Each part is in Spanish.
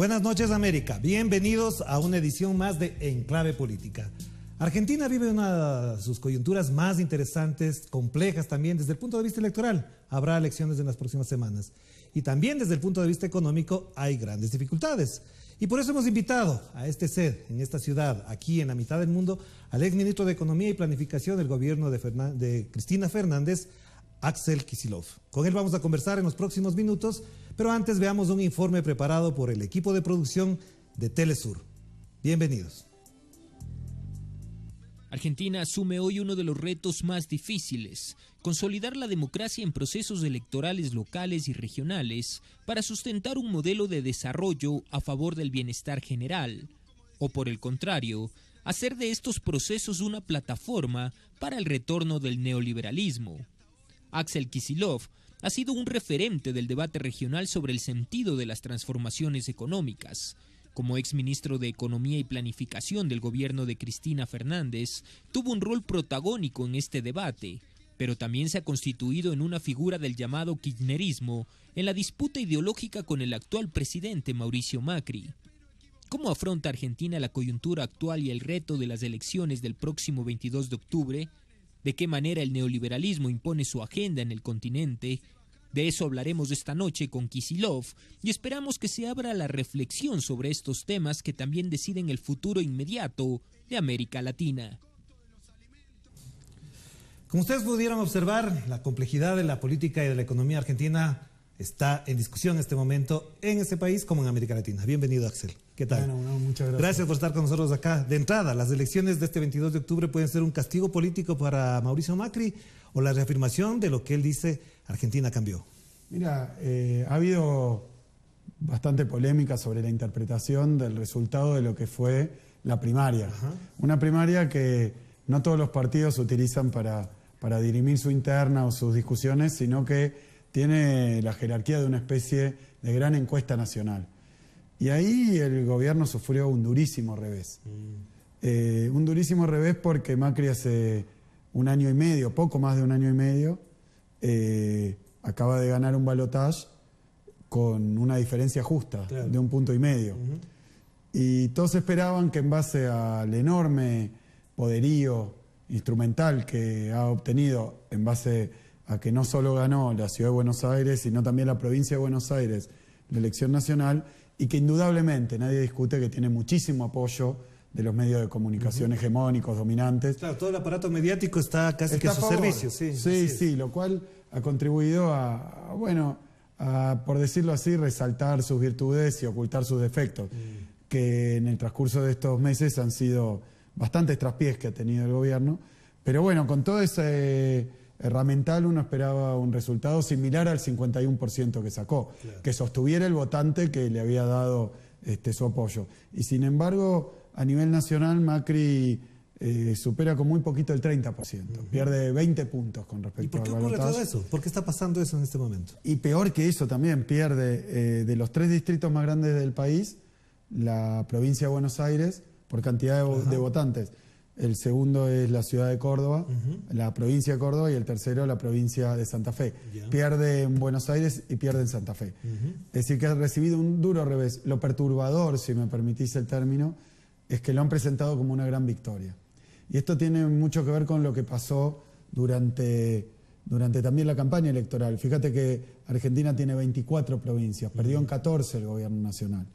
Buenas noches, América. Bienvenidos a una edición más de Enclave Política. Argentina vive una de sus coyunturas más interesantes, complejas también desde el punto de vista electoral. Habrá elecciones en las próximas semanas. Y también desde el punto de vista económico hay grandes dificultades. Y por eso hemos invitado a este set, en esta ciudad, aquí en la mitad del mundo, al exministro de Economía y Planificación del gobierno de Cristina Fernández, Axel Kicillof. Con él vamos a conversar en los próximos minutos, pero antes veamos un informe preparado por el equipo de producción de Telesur. Bienvenidos. Argentina asume hoy uno de los retos más difíciles, consolidar la democracia en procesos electorales locales y regionales para sustentar un modelo de desarrollo a favor del bienestar general, o por el contrario, hacer de estos procesos una plataforma para el retorno del neoliberalismo. Axel Kicillof ha sido un referente del debate regional sobre el sentido de las transformaciones económicas. Como exministro de Economía y Planificación del gobierno de Cristina Fernández, tuvo un rol protagónico en este debate, pero también se ha constituido en una figura del llamado kirchnerismo en la disputa ideológica con el actual presidente Mauricio Macri. ¿Cómo afronta Argentina la coyuntura actual y el reto de las elecciones del próximo 22 de octubre? ¿De qué manera el neoliberalismo impone su agenda en el continente? De eso hablaremos esta noche con Kicillof y esperamos que se abra la reflexión sobre estos temas que también deciden el futuro inmediato de América Latina. Como ustedes pudieron observar, la complejidad de la política y de la economía argentina está en discusión en este momento en ese país como en América Latina. Bienvenido, Axel. ¿Qué tal? Bueno, muchas gracias. Gracias por estar con nosotros acá. De entrada, ¿las elecciones de este 22 de octubre pueden ser un castigo político para Mauricio Macri o la reafirmación de lo que él dice, Argentina cambió? Mira, ha habido bastante polémica sobre la interpretación del resultado de lo que fue la primaria. Ajá. Una primaria que no todos los partidos utilizan para dirimir su interna o sus discusiones, sino que tiene la jerarquía de una especie de gran encuesta nacional. Y ahí el gobierno sufrió un durísimo revés. Un durísimo revés porque Macri hace un año y medio, poco más de un año y medio, acaba de ganar un balotaje con una diferencia justa, claro, de 1,5 puntos. Y todos esperaban que en base al enorme poderío instrumental que ha obtenido, en base a que no solo ganó la Ciudad de Buenos Aires, sino también la provincia de Buenos Aires, la elección nacional, y que indudablemente nadie discute que tiene muchísimo apoyo de los medios de comunicación hegemónicos, dominantes. Claro, todo el aparato mediático está casi que a su servicio. Sí, lo cual ha contribuido a, por decirlo así, resaltar sus virtudes y ocultar sus defectos, que en el transcurso de estos meses han sido bastantes traspiés que ha tenido el gobierno. Pero bueno, con todo ese herramental uno esperaba un resultado similar al 51% que sacó, claro, que sostuviera el votante que le había dado su apoyo. Y sin embargo, a nivel nacional, Macri supera con muy poquito el 30%, pierde 20 puntos con respecto al balotaje. ¿Y por qué ocurre todo eso? ¿Por qué está pasando eso en este momento? Y peor que eso también, pierde de los 3 distritos más grandes del país, la provincia de Buenos Aires, por cantidad de votantes. El segundo es la ciudad de Córdoba, la provincia de Córdoba, y el tercero la provincia de Santa Fe. Pierde en Buenos Aires y pierde en Santa Fe. Es decir, que ha recibido un duro revés. Lo perturbador, si me permitís el término, es que lo han presentado como una gran victoria. Y esto tiene mucho que ver con lo que pasó durante también la campaña electoral. Fíjate que Argentina tiene 24 provincias, perdió en 14 el gobierno nacional.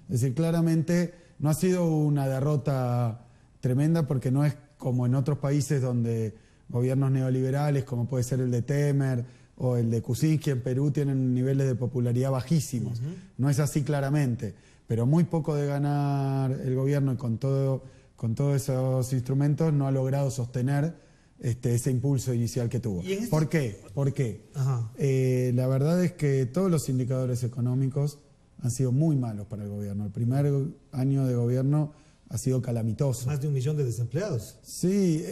Es decir, claramente no ha sido una derrota tremenda, porque no es como en otros países donde gobiernos neoliberales, como puede ser el de Temer o el de Kuczynski en Perú, tienen niveles de popularidad bajísimos. No es así claramente, pero muy poco de ganar el gobierno y con todos esos instrumentos no ha logrado sostener ese impulso inicial que tuvo. ¿Por qué? La verdad es que todos los indicadores económicos han sido muy malos para el gobierno. El primer año de gobierno ha sido calamitoso. Más de 1 millón de desempleados. Sí,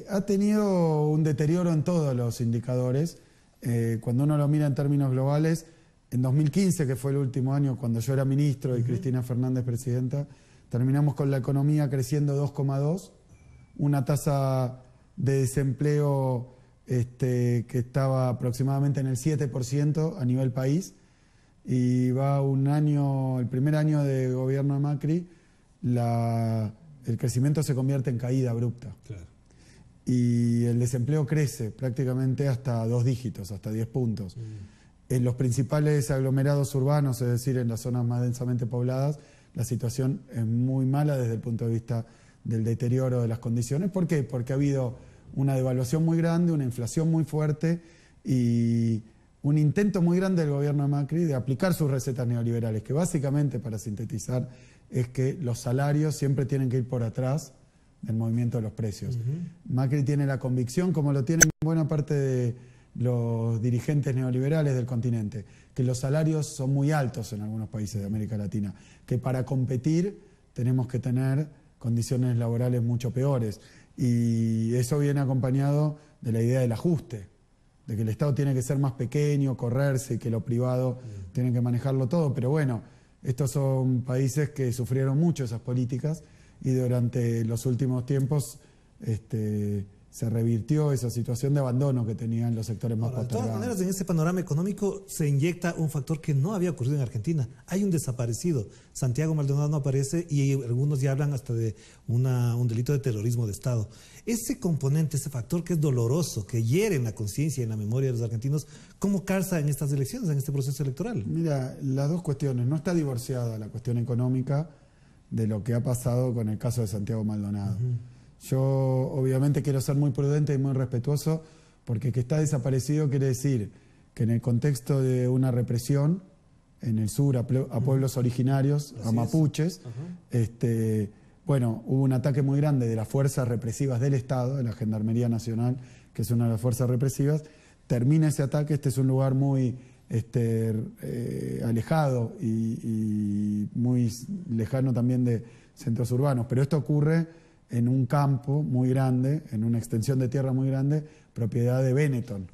ha tenido un deterioro en todos los indicadores. Cuando uno lo mira en términos globales, en 2015, que fue el último año cuando yo era ministro y Cristina Fernández presidenta, terminamos con la economía creciendo 2,2, una tasa de desempleo que estaba aproximadamente en el 7% a nivel país, y va un año, el primer año de gobierno de Macri, el crecimiento se convierte en caída abrupta. Claro. Y el desempleo crece prácticamente hasta 2 dígitos, hasta 10 puntos. En los principales aglomerados urbanos, es decir, en las zonas más densamente pobladas, la situación es muy mala desde el punto de vista del deterioro de las condiciones. ¿Por qué? Porque ha habido una devaluación muy grande, una inflación muy fuerte y un intento muy grande del gobierno de Macri de aplicar sus recetas neoliberales, que básicamente, para sintetizar, es que los salarios siempre tienen que ir por atrás del movimiento de los precios. Macri tiene la convicción, como lo tienen buena parte de los dirigentes neoliberales del continente, que los salarios son muy altos en algunos países de América Latina, que para competir tenemos que tener condiciones laborales mucho peores. Y eso viene acompañado de la idea del ajuste, de que el Estado tiene que ser más pequeño, correrse, y que lo privado tiene que manejarlo todo. Pero bueno, estos son países que sufrieron mucho esas políticas y durante los últimos tiempos se revirtió esa situación de abandono que tenían los sectores más postergados. De todas maneras, en este panorama económico se inyecta un factor que no había ocurrido en Argentina. Hay un desaparecido. Santiago Maldonado no aparece y algunos ya hablan hasta de un delito de terrorismo de Estado. Ese componente, ese factor que es doloroso, que hiere en la conciencia y en la memoria de los argentinos, ¿cómo calza en estas elecciones, en este proceso electoral? Mira, las dos cuestiones. No está divorciada la cuestión económica de lo que ha pasado con el caso de Santiago Maldonado. Yo obviamente quiero ser muy prudente y muy respetuoso, porque que está desaparecido quiere decir que en el contexto de una represión en el sur a pueblos originarios, a mapuches, bueno, hubo un ataque muy grande de las fuerzas represivas del Estado, de la Gendarmería Nacional, que es una de las fuerzas represivas. Termina ese ataque, este es un lugar muy alejado y muy lejano también de centros urbanos, pero esto ocurre en un campo muy grande, en una extensión de tierra muy grande, propiedad de Benetton,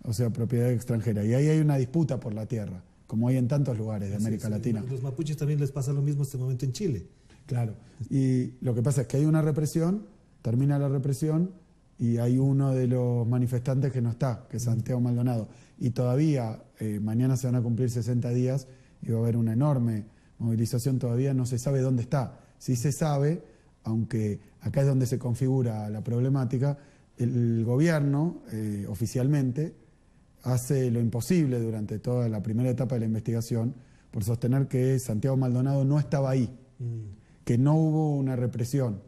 o sea, propiedad extranjera. Y ahí hay una disputa por la tierra, como hay en tantos lugares de América Latina. Los mapuches también les pasa lo mismo en este momento en Chile. Claro, y lo que pasa es que hay una represión, termina la represión y hay uno de los manifestantes que no está, que es Santiago Maldonado. Y todavía, mañana se van a cumplir 60 días y va a haber una enorme movilización, todavía no se sabe dónde está. Sí se sabe, aunque acá es donde se configura la problemática, el gobierno oficialmente hace lo imposible durante toda la primera etapa de la investigación por sostener que Santiago Maldonado no estaba ahí, que no hubo una represión,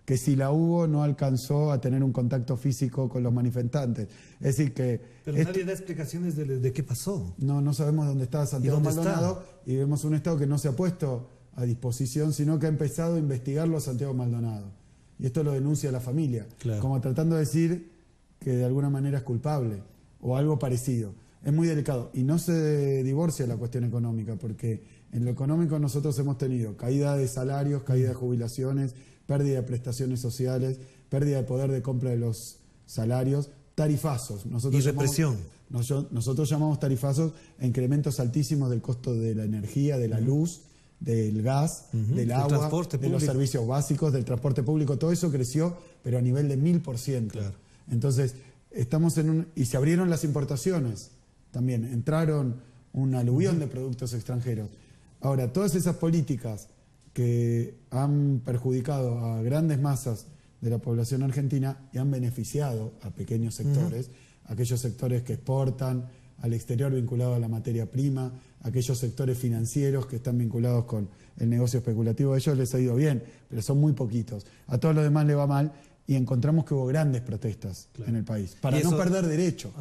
que si la hubo no alcanzó a tener un contacto físico con los manifestantes. Es decir que... Pero nadie da explicaciones de qué pasó. No sabemos dónde está Santiago Maldonado y vemos un Estado que no se ha puesto a disposición, sino que ha empezado a investigarlo a Santiago Maldonado. Y esto lo denuncia la familia, como tratando de decir que de alguna manera es culpable o algo parecido. Es muy delicado y no se divorcia la cuestión económica, porque en lo económico nosotros hemos tenido caída de salarios, caída de jubilaciones, pérdida de prestaciones sociales, pérdida de poder de compra de los salarios, tarifazos. Y represión. Nosotros llamamos tarifazos a incrementos altísimos del costo de la energía, de la luz, del gas, del agua, de los servicios básicos, del transporte público. Todo eso creció, pero a nivel de 1000%. Claro. Entonces, estamos y se abrieron las importaciones también, entraron un aluvión de productos extranjeros. Ahora, todas esas políticas que han perjudicado a grandes masas de la población argentina y han beneficiado a pequeños sectores, aquellos sectores que exportan al exterior vinculados a la materia prima, aquellos sectores financieros que están vinculados con el negocio especulativo, a ellos les ha ido bien, pero son muy poquitos. A todos los demás les va mal y encontramos que hubo grandes protestas en el país, para no perder derecho.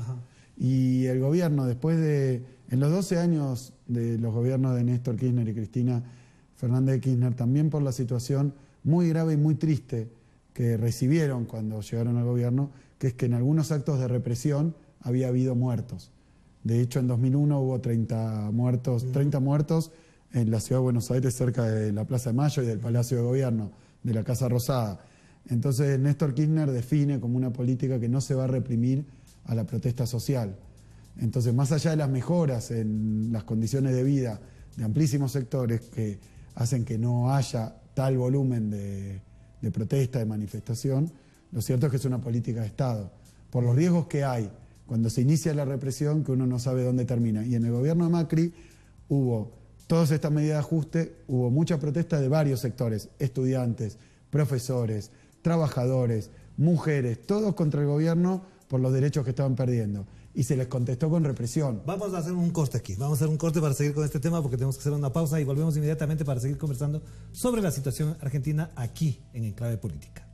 Y el gobierno, en los 12 años de los gobiernos de Néstor Kirchner y Cristina Fernández de Kirchner, también por la situación muy grave y muy triste que recibieron cuando llegaron al gobierno, que es que en algunos actos de represión había habido muertos. De hecho, en 2001 hubo 30 muertos en la ciudad de Buenos Aires, cerca de la Plaza de Mayo y del Palacio de Gobierno, de la Casa Rosada. Entonces, Néstor Kirchner define como una política que no se va a reprimir a la protesta social. Entonces, más allá de las mejoras en las condiciones de vida de amplísimos sectores que hacen que no haya tal volumen de protesta, de manifestación, lo cierto es que es una política de Estado, por los riesgos que hay cuando se inicia la represión, que uno no sabe dónde termina. Y en el gobierno de Macri hubo todas estas medidas de ajuste, hubo mucha protesta de varios sectores, estudiantes, profesores, trabajadores, mujeres, todos contra el gobierno por los derechos que estaban perdiendo. Y se les contestó con represión. Vamos a hacer un corte aquí, vamos a hacer un corte para seguir con este tema porque tenemos que hacer una pausa y volvemos inmediatamente para seguir conversando sobre la situación argentina aquí en Enclave Política.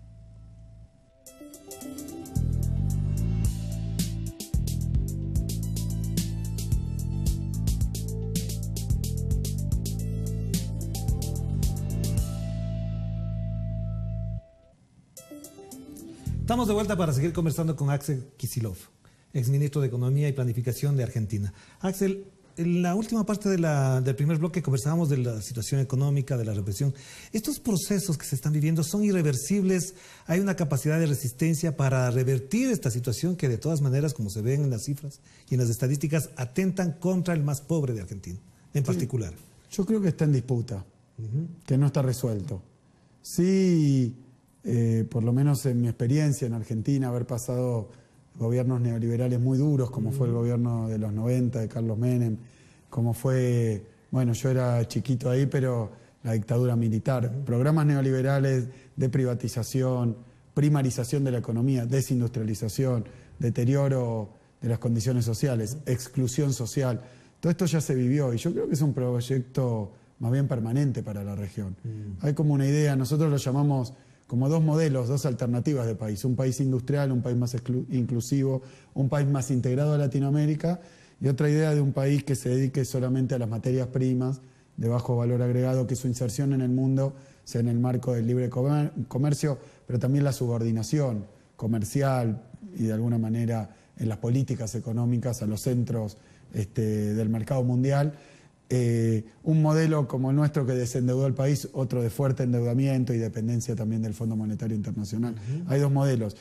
Estamos de vuelta para seguir conversando con Axel Kicillof, exministro de Economía y Planificación de Argentina. Axel, en la última parte del primer bloque conversábamos de la situación económica, de la represión. ¿Estos procesos que se están viviendo son irreversibles? ¿Hay una capacidad de resistencia para revertir esta situación que de todas maneras, como se ven en las cifras y en las estadísticas, atentan contra el más pobre de Argentina, en particular? Yo creo que está en disputa, que no está resuelto. Sí, por lo menos en mi experiencia en Argentina, haber pasado gobiernos neoliberales muy duros, como fue el gobierno de los 90, de Carlos Menem, como fue, bueno, yo era chiquito ahí, pero la dictadura militar, programas neoliberales de privatización, primarización de la economía, desindustrialización, deterioro de las condiciones sociales, exclusión social. Todo esto ya se vivió y yo creo que es un proyecto más bien permanente para la región. Hay como una idea, nosotros lo llamamos como dos modelos, dos alternativas de país. Un país industrial, un país más inclusivo, un país más integrado a Latinoamérica y otra idea de un país que se dedique solamente a las materias primas de bajo valor agregado, que su inserción en el mundo sea en el marco del libre comercio, pero también la subordinación comercial y de alguna manera en las políticas económicas a los centros del mercado mundial. Un modelo como el nuestro que desendeudó el país, otro de fuerte endeudamiento y dependencia también del Fondo Monetario Internacional. Hay dos modelos.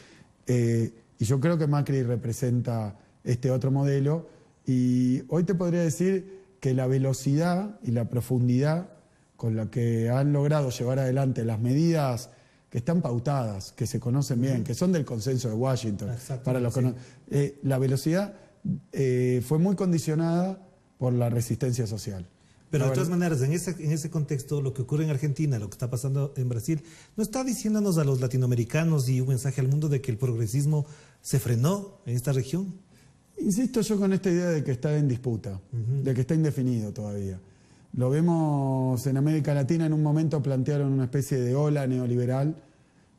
Y yo creo que Macri representa este otro modelo. Y hoy te podría decir que la velocidad y la profundidad con la que han logrado llevar adelante las medidas que están pautadas, que se conocen bien, que son del consenso de Washington, para los la velocidad fue muy condicionada por la resistencia social. Pero de todas maneras, en ese contexto, lo que ocurre en Argentina, lo que está pasando en Brasil, ¿no está diciéndonos a los latinoamericanos y un mensaje al mundo de que el progresismo se frenó en esta región? Insisto yo con esta idea de que está en disputa, de que está indefinido todavía. Lo vemos en América Latina, en un momento plantearon una especie de ola neoliberal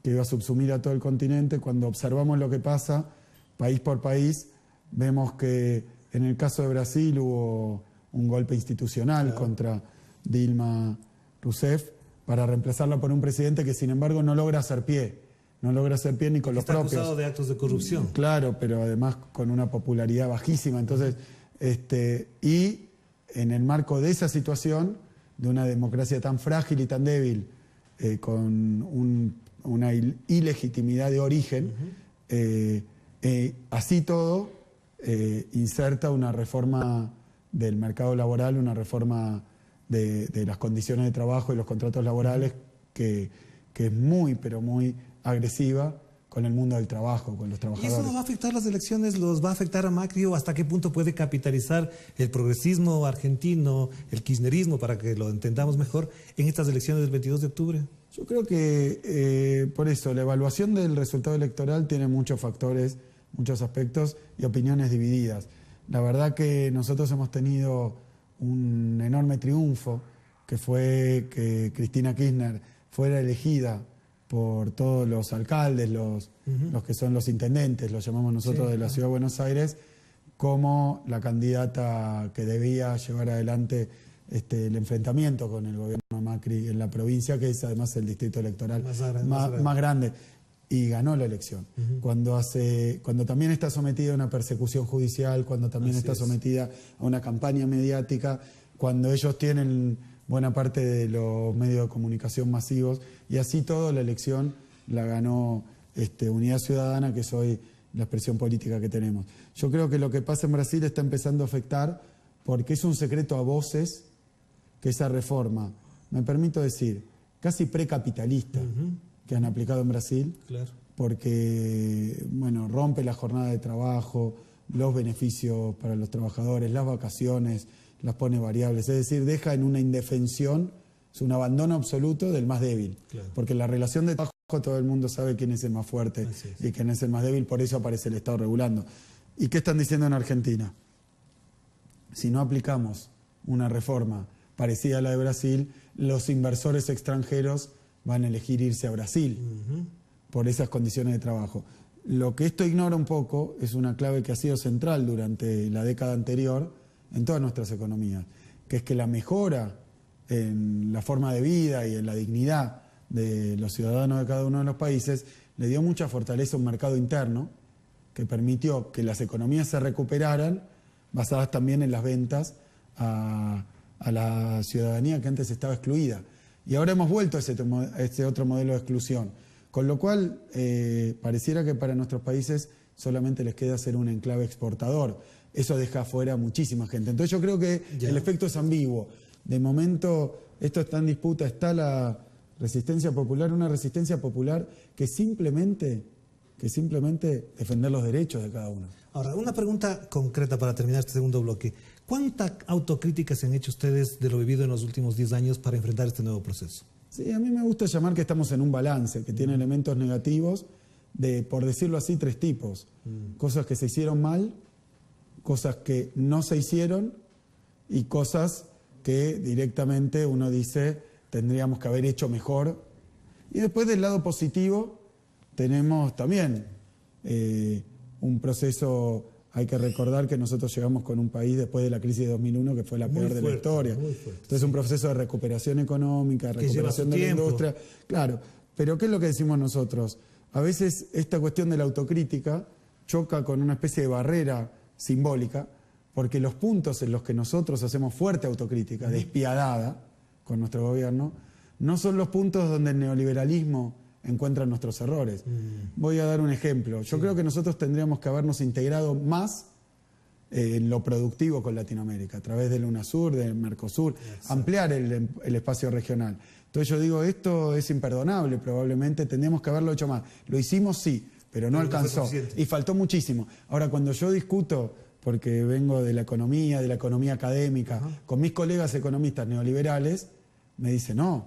que iba a subsumir a todo el continente. Cuando observamos lo que pasa, país por país, vemos que en el caso de Brasil hubo un golpe institucional contra Dilma Rousseff para reemplazarla por un presidente que sin embargo no logra hacer pie ni con los propios. Está acusado de actos de corrupción. Claro, pero además con una popularidad bajísima. Entonces, y en el marco de esa situación, de una democracia tan frágil y tan débil, con una ilegitimidad de origen, así todo, inserta una reforma del mercado laboral, una reforma de las condiciones de trabajo y los contratos laborales que es muy, pero muy agresiva con el mundo del trabajo, con los trabajadores. ¿Y eso no va a afectar las elecciones? ¿Los va a afectar a Macri o hasta qué punto puede capitalizar el progresismo argentino, el kirchnerismo, para que lo entendamos mejor, en estas elecciones del 22 de octubre? Yo creo que por eso la evaluación del resultado electoral tiene muchos factores, muchos aspectos y opiniones divididas. La verdad que nosotros hemos tenido un enorme triunfo, que fue que Cristina Kirchner fuera elegida por todos los alcaldes, los que son los intendentes, los llamamos nosotros, de la Ciudad de Buenos Aires, como la candidata que debía llevar adelante el enfrentamiento con el gobierno de Macri en la provincia, que es además el distrito electoral más grande. Y ganó la elección. Cuando también está sometida a una persecución judicial, cuando también está sometida a una campaña mediática, cuando ellos tienen buena parte de los medios de comunicación masivos, y así todo la elección la ganó Unidad Ciudadana, que es hoy la expresión política que tenemos. Yo creo que lo que pasa en Brasil está empezando a afectar, porque es un secreto a voces que esa reforma, me permito decir, casi precapitalista, que han aplicado en Brasil, porque rompe la jornada de trabajo, los beneficios para los trabajadores, las vacaciones, las pone variables, es decir, deja en una indefensión, es un abandono absoluto del más débil, claro. Porque la relación de trabajo todo el mundo sabe quién es el más fuerte y quién es el más débil, por eso aparece el Estado regulando. ¿Y qué están diciendo en Argentina? Si no aplicamos una reforma parecida a la de Brasil, los inversores extranjeros van a elegir irse a Brasil por esas condiciones de trabajo. Lo que esto ignora un poco es una clave que ha sido central durante la década anterior en todas nuestras economías, que es que la mejora en la forma de vida y en la dignidad de los ciudadanos de cada uno de los países le dio mucha fortaleza a un mercado interno que permitió que las economías se recuperaran basadas también en las ventas a la ciudadanía que antes estaba excluida. Y ahora hemos vuelto a ese otro modelo de exclusión, con lo cual pareciera que para nuestros países solamente les queda ser un enclave exportador. Eso deja afuera a muchísima gente. Entonces yo creo que el efecto es ambiguo. De momento esto está en disputa, está la resistencia popular, una resistencia popular que simplemente defender los derechos de cada uno. Ahora, una pregunta concreta para terminar este segundo bloque. ¿Cuánta autocrítica se han hecho ustedes de lo vivido en los últimos 10 años para enfrentar este nuevo proceso? Sí, a mí me gusta llamar que estamos en un balance, que tiene elementos negativos de, por decirlo así, 3 tipos. Cosas que se hicieron mal, cosas que no se hicieron y cosas que directamente uno dice tendríamos que haber hecho mejor. Y después del lado positivo tenemos también un proceso. Hay que recordar que nosotros llegamos con un país después de la crisis de 2001 que fue la peor de la historia. Entonces un proceso de recuperación económica, recuperación de la industria. Claro, pero ¿qué es lo que decimos nosotros? A veces esta cuestión de la autocrítica choca con una especie de barrera simbólica, porque los puntos en los que nosotros hacemos fuerte autocrítica, despiadada con nuestro gobierno, no son los puntos donde el neoliberalismo encuentra nuestros errores. Voy a dar un ejemplo. Yo creo que nosotros tendríamos que habernos integrado más en lo productivo con Latinoamérica, a través del UNASUR, del Mercosur, ampliar el espacio regional. Entonces yo digo, esto es imperdonable, probablemente tendríamos que haberlo hecho más. Lo hicimos, sí, pero no alcanzó. Y faltó muchísimo. Ahora, cuando yo discuto, porque vengo de la economía académica, con mis colegas economistas neoliberales, me dicen, no,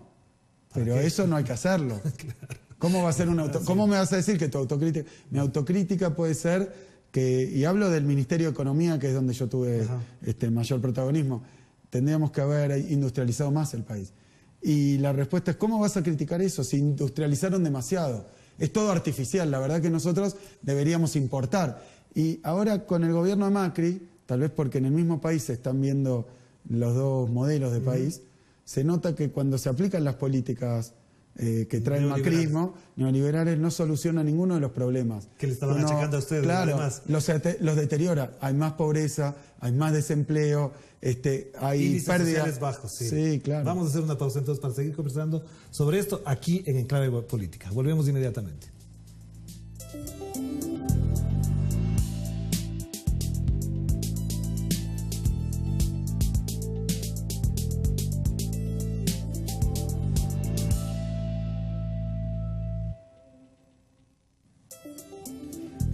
pero eso no hay que hacerlo. Claro. ¿Cómo va a ser ¿Cómo me vas a decir que tu autocrítica? Mi autocrítica puede ser que, y hablo del Ministerio de Economía, que es donde yo tuve mayor protagonismo, tendríamos que haber industrializado más el país. Y la respuesta es, ¿cómo vas a criticar eso? Si industrializaron demasiado. Es todo artificial, la verdad que nosotros deberíamos importar. Y ahora con el gobierno de Macri, tal vez porque en el mismo país se están viendo los dos modelos de país, se nota que cuando se aplican las políticas que trae el macrismo, neoliberales, no soluciona ninguno de los problemas. Que le estaban achacando a ustedes, claro, además. Los deteriora. Hay más pobreza, hay más desempleo, hay índices pérdida. sociales bajos. Sí, claro. Vamos a hacer una pausa entonces para seguir conversando sobre esto aquí en Enclave Política. Volvemos inmediatamente.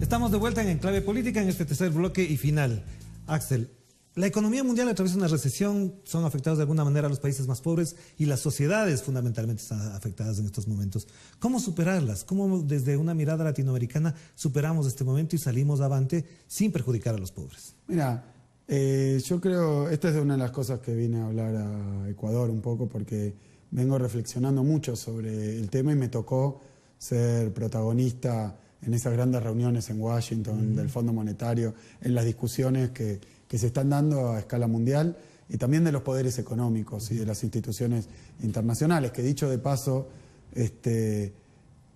Estamos de vuelta en Enclave Política en este tercer bloque y final. Axel, la economía mundial atraviesa una recesión, son afectados de alguna manera los países más pobres y las sociedades fundamentalmente están afectadas en estos momentos. ¿Cómo superarlas? ¿Cómo desde una mirada latinoamericana superamos este momento y salimos avante sin perjudicar a los pobres? Mira, yo creo, esta es una de las cosas que vine a hablar a Ecuador un poco porque vengo reflexionando mucho sobre el tema y me tocó ser protagonista en esas grandes reuniones en Washington del Fondo Monetario, en las discusiones que se están dando a escala mundial y también de los poderes económicos y de las instituciones internacionales, que dicho de paso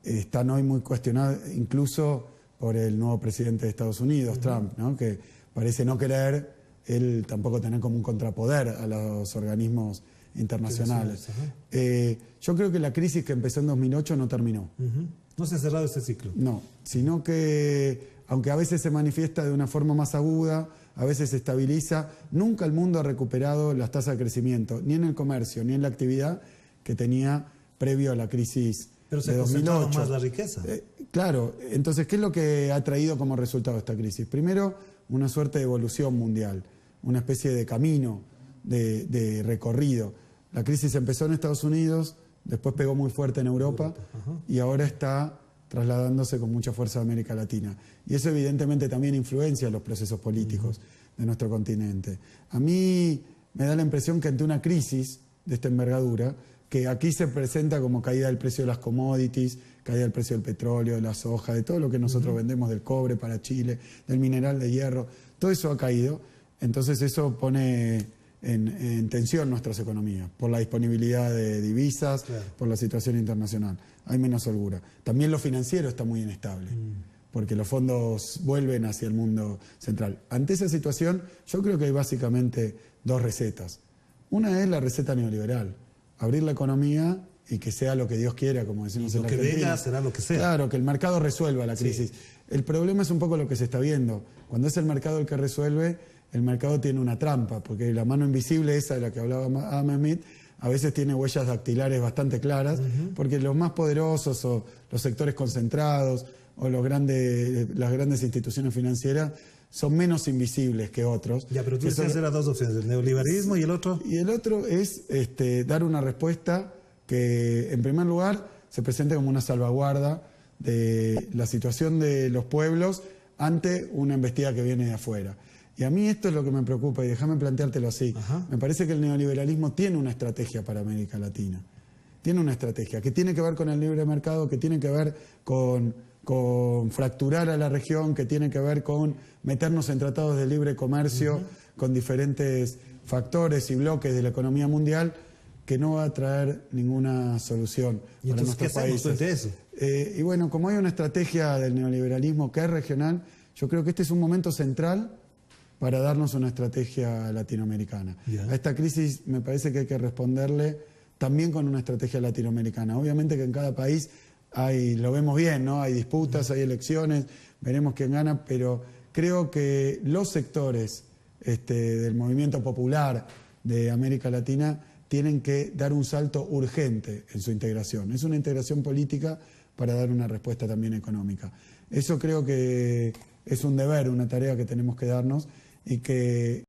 están hoy muy cuestionadas incluso por el nuevo presidente de Estados Unidos, Trump, ¿no? Que parece no querer él tampoco tener como un contrapoder a los organismos internacionales. Yo creo que la crisis que empezó en 2008 no terminó. No se ha cerrado este ciclo. No, sino que, aunque a veces se manifiesta de una forma más aguda, a veces se estabiliza, nunca el mundo ha recuperado las tasas de crecimiento, ni en el comercio, ni en la actividad que tenía previo a la crisis Pero se de 2008. más la riqueza. Claro, entonces, ¿qué es lo que ha traído como resultado esta crisis? Primero, una suerte de evolución mundial, una especie de camino de recorrido. La crisis empezó en Estados Unidos, después pegó muy fuerte en Europa y ahora está trasladándose con mucha fuerza a América Latina. Y eso evidentemente también influencia los procesos políticos de nuestro continente. A mí me da la impresión que ante una crisis de esta envergadura, que aquí se presenta como caída del precio de las commodities, caída del precio del petróleo, de la soja, de todo lo que nosotros vendemos, del cobre para Chile, del mineral de hierro, todo eso ha caído. Entonces eso pone en tensión nuestras economías, por la disponibilidad de divisas, por la situación internacional. Hay menos holgura. También lo financiero está muy inestable, porque los fondos vuelven hacia el mundo central. Ante esa situación, yo creo que hay básicamente dos recetas. Una es la receta neoliberal, abrir la economía y que sea lo que Dios quiera, como decimos en la Argentina. Lo que venga será lo que sea. Claro, que el mercado resuelva la crisis. El problema es un poco lo que se está viendo. Cuando es el mercado el que resuelve, el mercado tiene una trampa, porque la mano invisible esa de la que hablaba Adam Smith, a veces tiene huellas dactilares bastante claras, porque los más poderosos o los sectores concentrados o las grandes instituciones financieras son menos invisibles que otros. Ya, pero tú decías eran dos opciones, el neoliberalismo y el otro. Y el otro es dar una respuesta que, en primer lugar, se presente como una salvaguarda de la situación de los pueblos ante una embestida que viene de afuera. Y a mí esto es lo que me preocupa, y déjame planteártelo así. Me parece que el neoliberalismo tiene una estrategia para América Latina. Tiene una estrategia que tiene que ver con el libre mercado, que tiene que ver con fracturar a la región, que tiene que ver con meternos en tratados de libre comercio con diferentes factores y bloques de la economía mundial, que no va a traer ninguna solución para nuestros países. ¿Qué hacemos frente a eso? Y bueno, como hay una estrategia del neoliberalismo que es regional, yo creo que este es un momento central para darnos una estrategia latinoamericana. A esta crisis me parece que hay que responderle también con una estrategia latinoamericana. Obviamente que en cada país lo vemos bien, ¿no? Hay disputas, hay elecciones, veremos quién gana, pero creo que los sectores del movimiento popular de América Latina tienen que dar un salto urgente en su integración. Es una integración política para dar una respuesta también económica. Eso creo que es un deber, una tarea que tenemos que darnos y que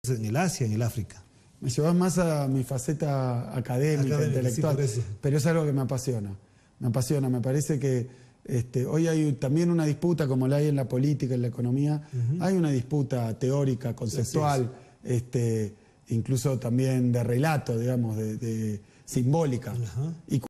En el Asia, en el África. me llevas más a mi faceta académica, intelectual, sí, pero es algo que me apasiona. Me parece que hoy hay también una disputa, como la hay en la política, en la economía, hay una disputa teórica, conceptual, incluso también de relato, digamos, de simbólica. Y